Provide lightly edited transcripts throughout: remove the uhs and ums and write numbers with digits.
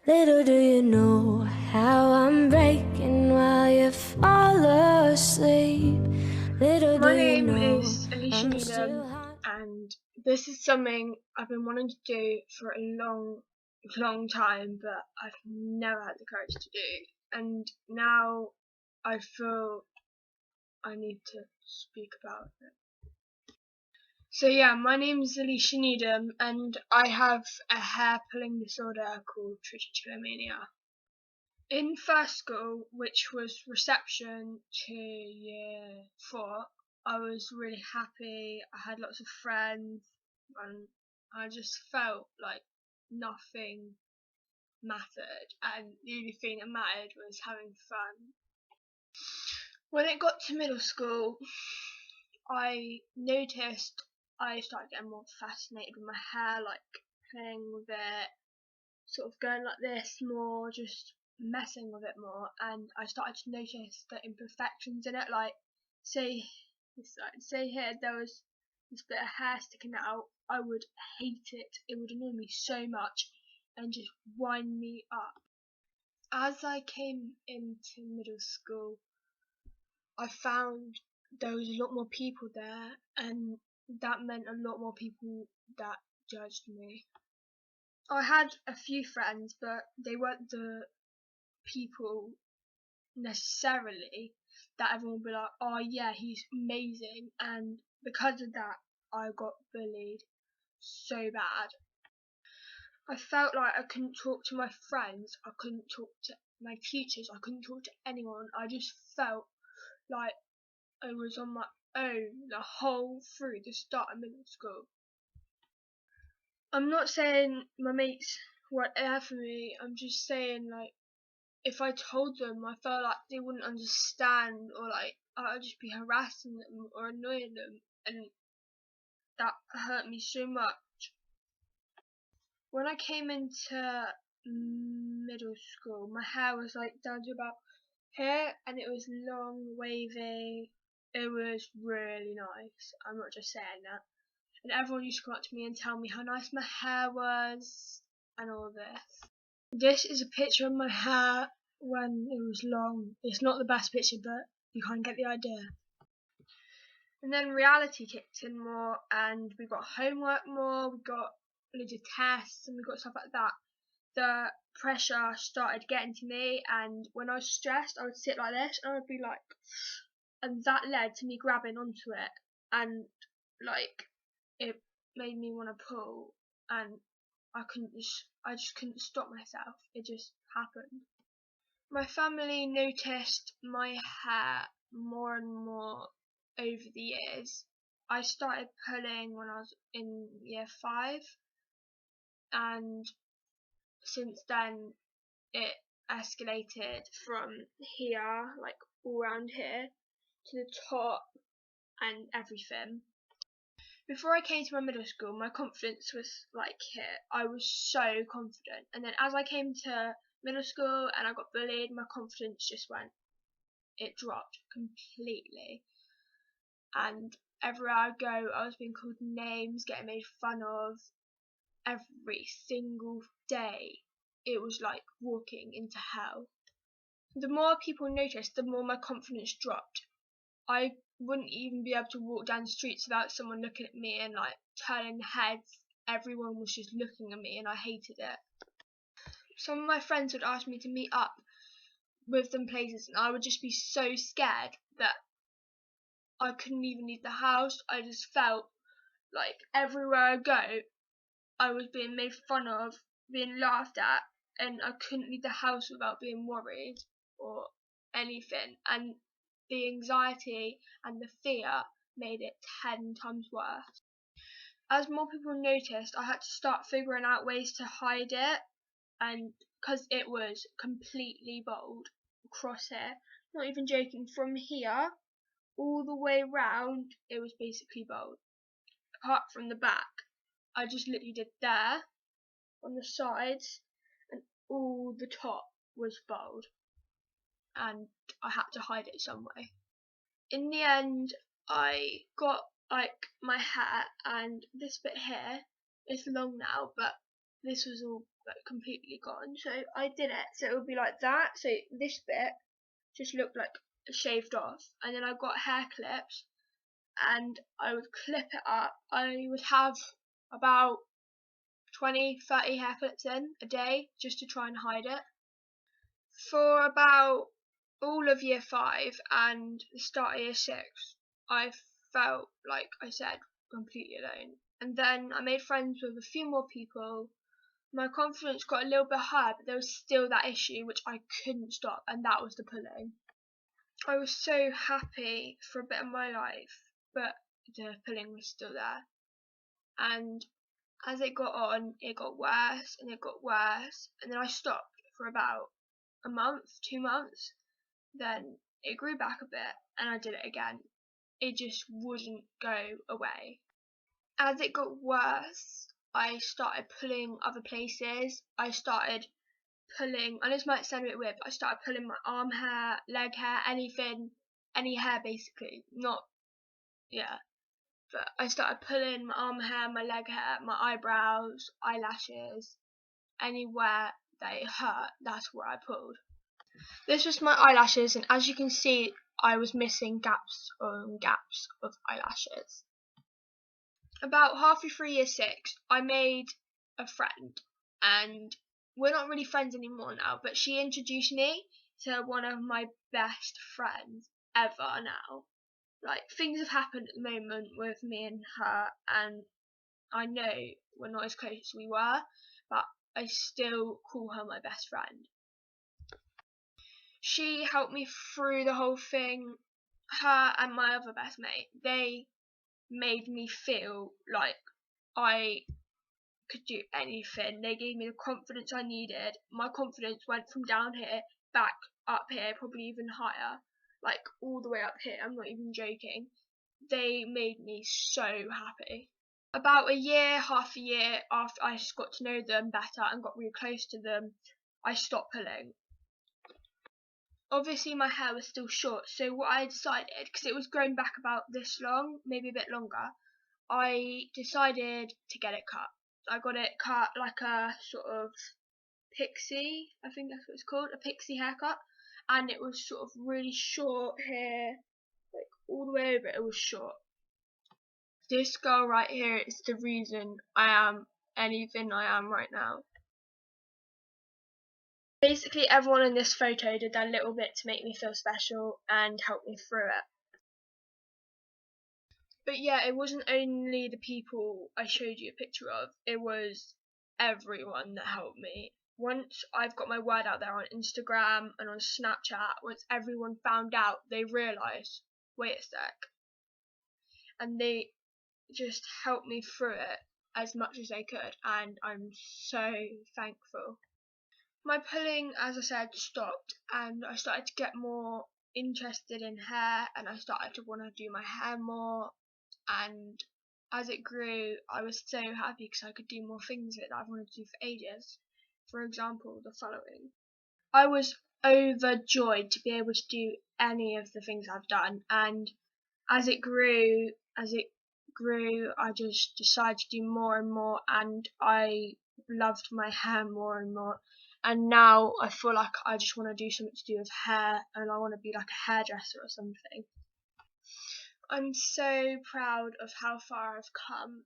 Little do you know how I'm breaking while you fall asleep. Little My do you name know is Alicia I'm Needham, still and this is something I've been wanting to do for a long time, but I've never had the courage to do. And now I feel I need to speak about it. So yeah, my name is Alicia Needham, and I have a hair pulling disorder called Tritchotilomania. In first school, which was reception to year 4, I was really happy. I had lots of friends, and I just felt like nothing mattered, and the only thing that mattered was having fun. When it got to middle school, I noticed I started getting more fascinated with my hair, like playing with it, sort of going like this more, just messing with it more, and I started to notice the imperfections in it. Like, say here there was this bit of hair sticking out, I would hate it. It would annoy me so much and just wind me up. As I came into middle school, I found there was a lot more people there, and that meant a lot more people that judged me. I had a few friends, but they weren't the people necessarily that everyone would be like, oh yeah, he's amazing. And because of that, I got bullied so bad. I felt like I couldn't talk to my friends, I couldn't talk to my teachers, I couldn't talk to anyone. I just felt like I was on my own the whole through the start of middle school. I'm not saying my mates weren't there for me, I'm just saying, like, if I told them, I felt like they wouldn't understand, or like I'd just be harassing them or annoying them, and that hurt me so much. When I came into middle school, my hair was like down to about here, and it was long, wavy. It was really nice. I'm not just saying that. And everyone used to come up to me and tell me how nice my hair was and all this. This is a picture of my hair when it was long. It's not the best picture, but you kind of get the idea. And then reality kicked in more, and we got homework more, we got loads of tests, and we got stuff like that. The pressure started getting to me, and when I was stressed, I would sit like this, and I would be like, and that led to me grabbing onto it, and like it made me want to pull, and I just couldn't stop myself. It just happened. My family noticed my hair more and more over the years. I started pulling when I was in year 5, and since then it escalated from here, like all around here, to the top and everything. Before I came to my middle school, my confidence was like here. I was so confident, and then as I came to middle school and I got bullied, my confidence just went, it dropped completely. And everywhere I go, I was being called names, getting made fun of every single day. It was like walking into hell. The more people noticed, the more my confidence dropped. I wouldn't even be able to walk down the streets without someone looking at me and like turning heads. Everyone was just looking at me, and I hated it. Some of my friends would ask me to meet up with them places, and I would just be so scared that I couldn't even leave the house. I just felt like everywhere I go, I was being made fun of, being laughed at, and I couldn't leave the house without being worried or anything. And the anxiety and the fear made it 10 times worse. As more people noticed, I had to start figuring out ways to hide it, and because it was completely bold across here, not even joking, from here all the way round, it was basically bold. Apart from the back, I just literally did there, on the sides, and all the top was bold, and I had to hide it some way. In the end, I got like my hair, and this bit here is long now, but this was all like completely gone. So I did it. So it would be like that. So this bit just looked like shaved off, and then I got hair clips, and I would clip it up. I would have about 20-30 hair clips in a day just to try and hide it. For about all of year 5 and the start of year 6, I felt, like I said, completely alone. And then I made friends with a few more people. My confidence got a little bit higher, but there was still that issue which I couldn't stop, and that was the pulling. I was so happy for a bit of my life, but the pulling was still there. And as it got on, it got worse and it got worse, and then I stopped for about a month, 2 months. Then it grew back a bit, and I did it again. It just wouldn't go away. As it got worse, I started pulling other places. I started pulling, and this might sound a bit weird, but I started pulling my arm hair, leg hair, anything, any hair basically. Not, yeah. But I started pulling my arm hair, my leg hair, my eyebrows, eyelashes, anywhere that it hurt, that's where I pulled. This was my eyelashes, and as you can see, I was missing gaps on gaps of eyelashes. About halfway through year 6, I made a friend, and we're not really friends anymore now, but she introduced me to one of my best friends ever now. Like, things have happened at the moment with me and her, and I know we're not as close as we were, but I still call her my best friend. She helped me through the whole thing. Her and my other best mate, they made me feel like I could do anything. They gave me the confidence I needed. My confidence went from down here back up here, probably even higher, like all the way up here. I'm not even joking. They made me so happy. About a year, half a year after I just got to know them better and got really close to them, I stopped pulling. Obviously my hair was still short, so what I decided, because it was growing back about this long, maybe a bit longer, I decided to get it cut. I got it cut like a sort of pixie, I think that's what it's called, a pixie haircut, and it was sort of really short hair, like all the way over it was short. This girl right here is the reason I am anything I am right now. Basically everyone in this photo did their little bit to make me feel special and help me through it. But yeah, it wasn't only the people I showed you a picture of, it was everyone that helped me. Once I've got my word out there on Instagram and on Snapchat, once everyone found out, they realised, wait a sec. And they just helped me through it as much as they could, and I'm so thankful. My pulling, as I said, stopped, and I started to get more interested in hair, and I started to want to do my hair more, and as it grew I was so happy because I could do more things with it that I've wanted to do for ages. For example, the following. I was overjoyed to be able to do any of the things I've done, and as it grew, I just decided to do more and more, and I loved my hair more and more. And now I feel like I just want to do something to do with hair, and I want to be like a hairdresser or something. I'm so proud of how far I've come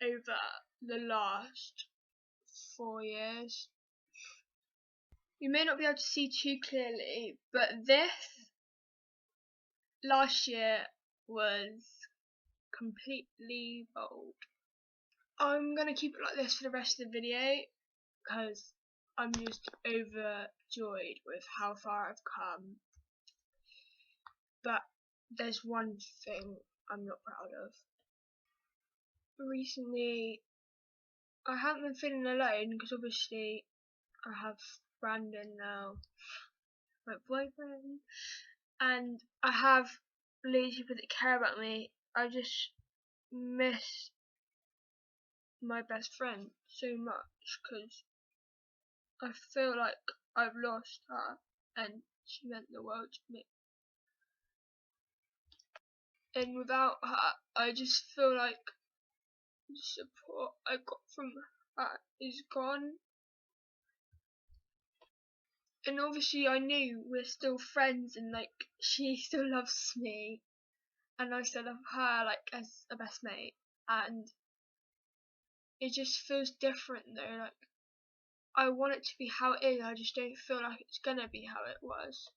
over the last 4 years. You may not be able to see too clearly, but this last year was completely bold. I'm going to keep it like this for the rest of the video because I'm just overjoyed with how far I've come. But there's one thing I'm not proud of. Recently, I haven't been feeling alone because obviously I have Brandon now, my boyfriend, and I have loads of people that care about me. I just miss my best friend so much because I feel like I've lost her and she meant the world to me. And without her, I just feel like the support I got from her is gone, And obviously I knew we're still friends and like she still loves me and I still love her like as a best mate, and it just feels different though. Like I want it to be how it is, I just don't feel like it's gonna be how it was.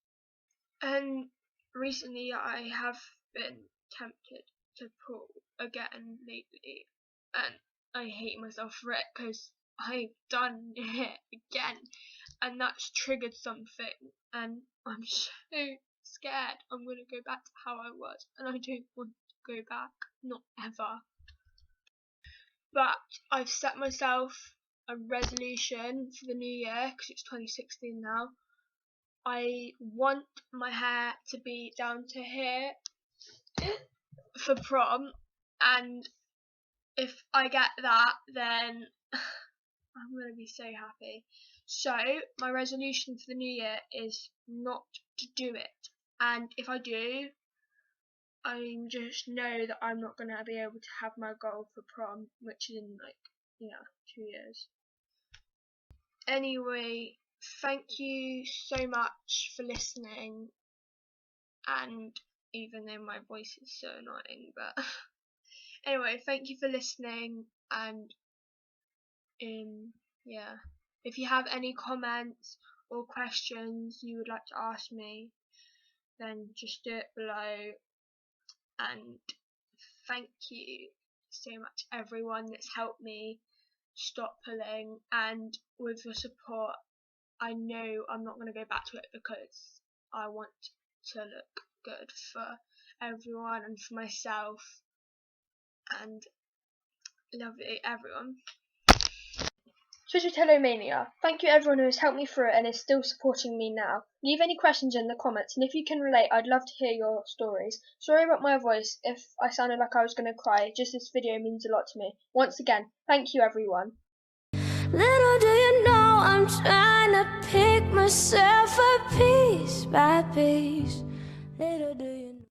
And recently I have been tempted to pull again lately, and I hate myself for it because I've done it again, and that's triggered something, and I'm so scared I'm gonna go back to how I was, and I don't want to go back, not ever. But I've set myself a resolution for the new year because it's 2016 now. I want my hair to be down to here for prom, and if I get that, then I'm going to be so happy. So, my resolution for the new year is not to do it. And if I do, I just know that I'm not going to be able to have my goal for prom, which is in 2 years. Anyway, thank you so much for listening, and even though my voice is so annoying, but anyway, thank you for listening, and yeah, if you have any comments or questions you would like to ask me, then just do it below. And thank you so much everyone that's helped me stop pulling, and with your support I know I'm not going to go back to it because I want to look good for everyone and for myself, and lovely everyone. Tritchotilomania. Thank you everyone who has helped me through it and is still supporting me now. Leave any questions in the comments, and if you can relate, I'd love to hear your stories. Sorry about my voice if I sounded like I was going to cry, just this video means a lot to me. Once again, thank you everyone. Little do you know I'm trying to pick myself up piece by piece. Little do